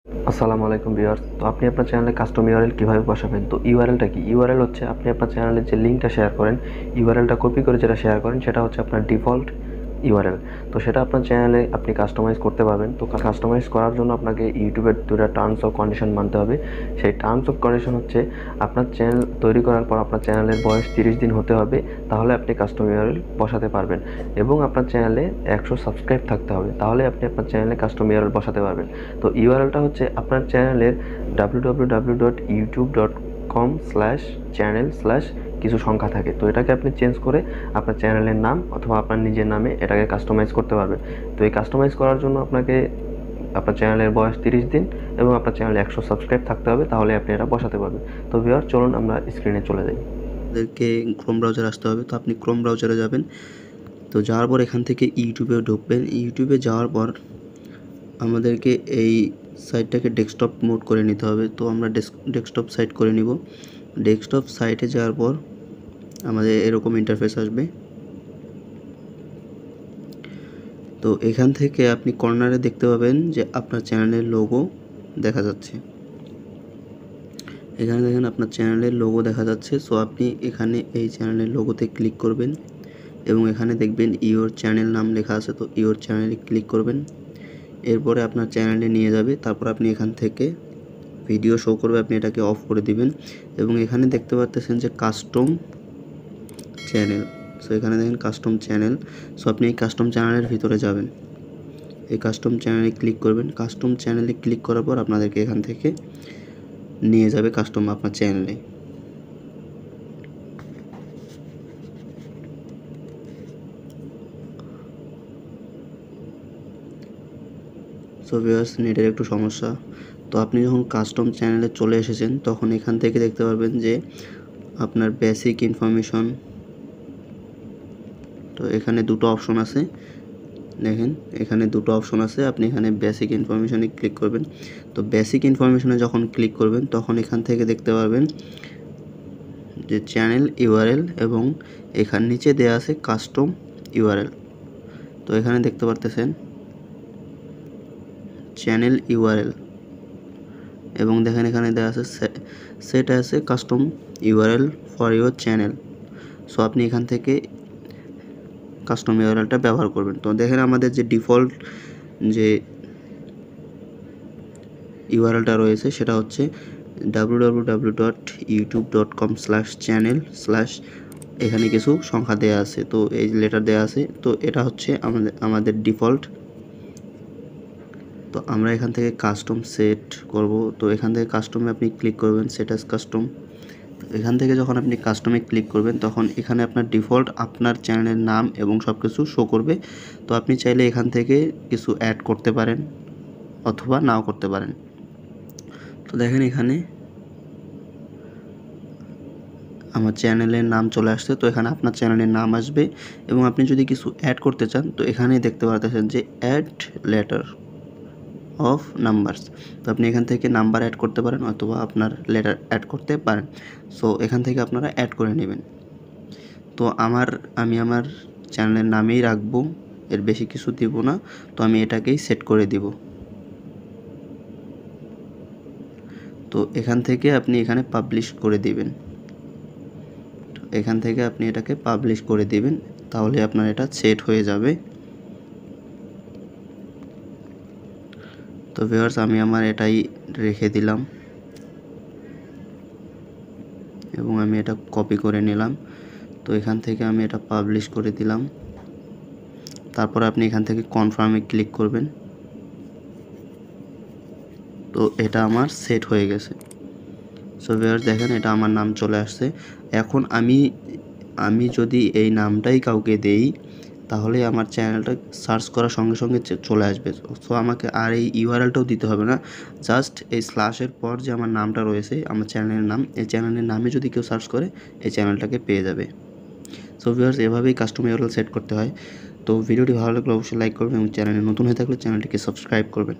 আসসালামু আলাইকুম ভিউয়ার্স। তো আপনি আপনার চ্যানেলে কাস্টম ইউআরএল কিভাবে বসাবেন? তো ইউআরএলটা কি? ইউআরএল হচ্ছে আপনি আপনার চ্যানেলের যে লিঙ্কটা শেয়ার করেন, ইউআরএলটা কপি করে যেটা শেয়ার করেন সেটা হচ্ছে আপনার ডিফল্ট ইউআরএল। তো সেটা আপনার চ্যানেলে আপনি কাস্টমাইজ করতে পারবেন। তো কাস্টমাইজ করার জন্য আপনাকে ইউটিউবের 2টা টার্মস অফ কন্ডিশন মানতে হবে। সেই টার্মস অফ কন্ডিশন হচ্ছে আপনার চ্যানেল তৈরি করার পর আপনার চ্যানেলের বয়স 30 দিন হতে হবে, তাহলে আপনি কাস্টম ইউআরএল বসাতে পারবেন। এবং আপনার চ্যানেলে 100 সাবস্ক্রাইব থাকতে হবে, তাহলে আপনি আপনার চ্যানেলে কাস্টম ইউআরএল বসাতে পারবেন। তো ইউআরএলটা হচ্ছে আপনার চ্যানেলের www.youtube.com/channel/ কিছু সংখ্যা থাকে। তো এটাকে আপনি চেঞ্জ করে আপনার চ্যানেলের নাম অথবা আপনার নিজের নামে এটাকে কাস্টমাইজ করতে পারবেন। তো এই কাস্টমাইজ করার জন্য আপনাকে আপনার চ্যানেলের বয়স 30 দিন এবং আপনার চ্যানেলে 100 সাবস্ক্রাইব থাকতে হবে, তাহলে আপনি এটা বসাতে পারবেন। তো ভিউয়ার, চলুন আমরা স্ক্রিনে চলে যাই। আপনাদেরকে ক্রোম ব্রাউজার আসতে হবে। তো আপনি ক্রোম ব্রাউজারে যাবেন। তো যাওয়ার পর এখান থেকে ইউটিউবে ঢুকবেন। ইউটিউবে যাওয়ার পর আমাদেরকে এই সাইটটাকে ডেস্কটপ মোড করে নিতে হবে। তো আমরা ডেস্কটপ সাইট করে নিব। ডেস্কটপ সাইটে যাওয়ার পর আমাদের এরকম ইন্টারফেস আসবে। তো এখান থেকে আপনি কর্নারে দেখতে পাবেন যে আপনার চ্যানেলের লোগো দেখা যাচ্ছে। এখানে দেখেন আপনার চ্যানেলের লোগো দেখা যাচ্ছে। সো আপনি এখানে এই চ্যানেলের লোগোতে ক্লিক করবেন এবং এখানে দেখবেন ইওর চ্যানেল নাম লেখা আছে। তো ইওর চ্যানেলে ক্লিক করবেন। এরপরে আপনার চ্যানেলে নিয়ে যাবে। তারপর আপনি এখান থেকে ভিডিও শো করবে, আপনি এটাকে অফ করে দিবেন। এবং এখানে দেখতে পাচ্ছেন যে কাস্টম চ্যানেল। সো এখানে দেখেন কাস্টম চ্যানেল। সো আপনি এই কাস্টম চ্যানেলের ভিতরে যাবেন। এই কাস্টম চ্যানেলে ক্লিক করবেন। কাস্টম চ্যানেলে ক্লিক করার পর আপনাদেরকে এখান থেকে নিয়ে যাবে কাস্টম আপনার চ্যানেলে। সো ভিউয়ার্স, নেটের একটু সমস্যা। তো আপনি যখন কাস্টম চ্যানেলে চলে এসেছেন তখন এখান থেকে দেখতে পারবেন যে আপনার বেসিক ইনফরমেশন। তো এখানে দুটো অপশন আছে, দেখেন এখানে দুটো অপশন আছে। আপনি এখানে বেসিক ইনফরমেশনে ক্লিক করবেন। তো বেসিক ইনফরমেশনে যখন ক্লিক করবেন তখন এখান থেকে দেখতে পারবেন যে চ্যানেল ইউআরএল এবং এখান নিচে দেয়া আছে কাস্টম ইউআরএল। তো এখানে দেখতে পারতেছেন চ্যানেল ইউআরএল এবং দেখেন এখানে দেওয়া আছে সেট আছে custom URL for your channel. So আপনি এখান থেকে কাস্টম ইউআরএলটা ব্যবহার করবেন। তো দেখেন আমাদের যে ডিফল্ট যে ইউআরএলটা রয়েছে সেটা হচ্ছে www.youtube.com/channel/ এখানে কিছু সংখ্যা দেয়া আছে। তো এই লেটার দেয়া আছে। তো এটা হচ্ছে আমাদের ডিফল্ট। তো আমরা এখান থেকে কাস্টম সেট করব। তো এখান থেকে কাস্টমে আপনি ক্লিক করবেন, সেট অ্যাজ কাস্টম। এখান থেকে যখন আপনি কাস্টমে ক্লিক করবেন তখন এখানে আপনার ডিফল্ট আপনার চ্যানেলের নাম এবং সব কিছু শো করবে। তো আপনি চাইলে এখান থেকে কিছু অ্যাড করতে পারেন অথবা নাও করতে পারেন। তো দেখেন এখানে আমার চ্যানেলের নাম চলে আসছে। তো এখানে আপনার চ্যানেলের নাম আসবে এবং আপনি যদি কিছু অ্যাড করতে চান তো এখানেই দেখতে পাচ্ছেন যে অ্যাড লেটার অফ নাম্বারস। তো আপনি এখান থেকে নাম্বার অ্যাড করতে পারেন অথবা আপনার লেটার অ্যাড করতে পারেন। সো এখান থেকে আপনারা অ্যাড করে নেবেন। তো আমি আমার চ্যানেলের নামেই রাখবো, এর বেশি কিছু দিব না। তো আমি এটাকেই সেট করে দিব। তো এখান থেকে আপনি এখানে পাবলিশ করে দিবেন। এখান থেকে আপনি এটাকে পাবলিশ করে দিবেন, তাহলে আপনার এটা সেট হয়ে যাবে। তো ভিউয়ার্স, আমি আমার এটাই রেখে দিলাম এবং আমি এটা কপি করে নিলাম। তো এখান থেকে আমি এটা পাবলিশ করে দিলাম। তারপর আপনি এখান থেকে কনফার্মে ক্লিক করবেন। তো এটা আমার সেট হয়ে গেছে। সো ভিউয়ার্স, দেখেন এটা আমার নাম চলে আসছে। এখন আমি যদি এই নামটাই কাউকে দেই তাহলে আমার চ্যানেলটা সার্চ করার সঙ্গে সঙ্গে চলে আসবে। সো আমাকে আর এই ইউআরএলটাও দিতে হবে না। জাস্ট এই স্ল্যাশের পর যে আমার নামটা রয়েছে, আমার চ্যানেলের নাম, এই চ্যানেলের নামে যদি কেউ সার্চ করে এই চ্যানেলটাকে পেয়ে যাবে। সো ভিউয়ার্স, এভাবেই কাস্টম ইউআরএল সেট করতে হয়। তো ভিডিওটি ভালো লাগলে অবশ্যই লাইক করবেন এবং চ্যানেলে নতুন হয়ে থাকলে চ্যানেলটিকে সাবস্ক্রাইব করবেন।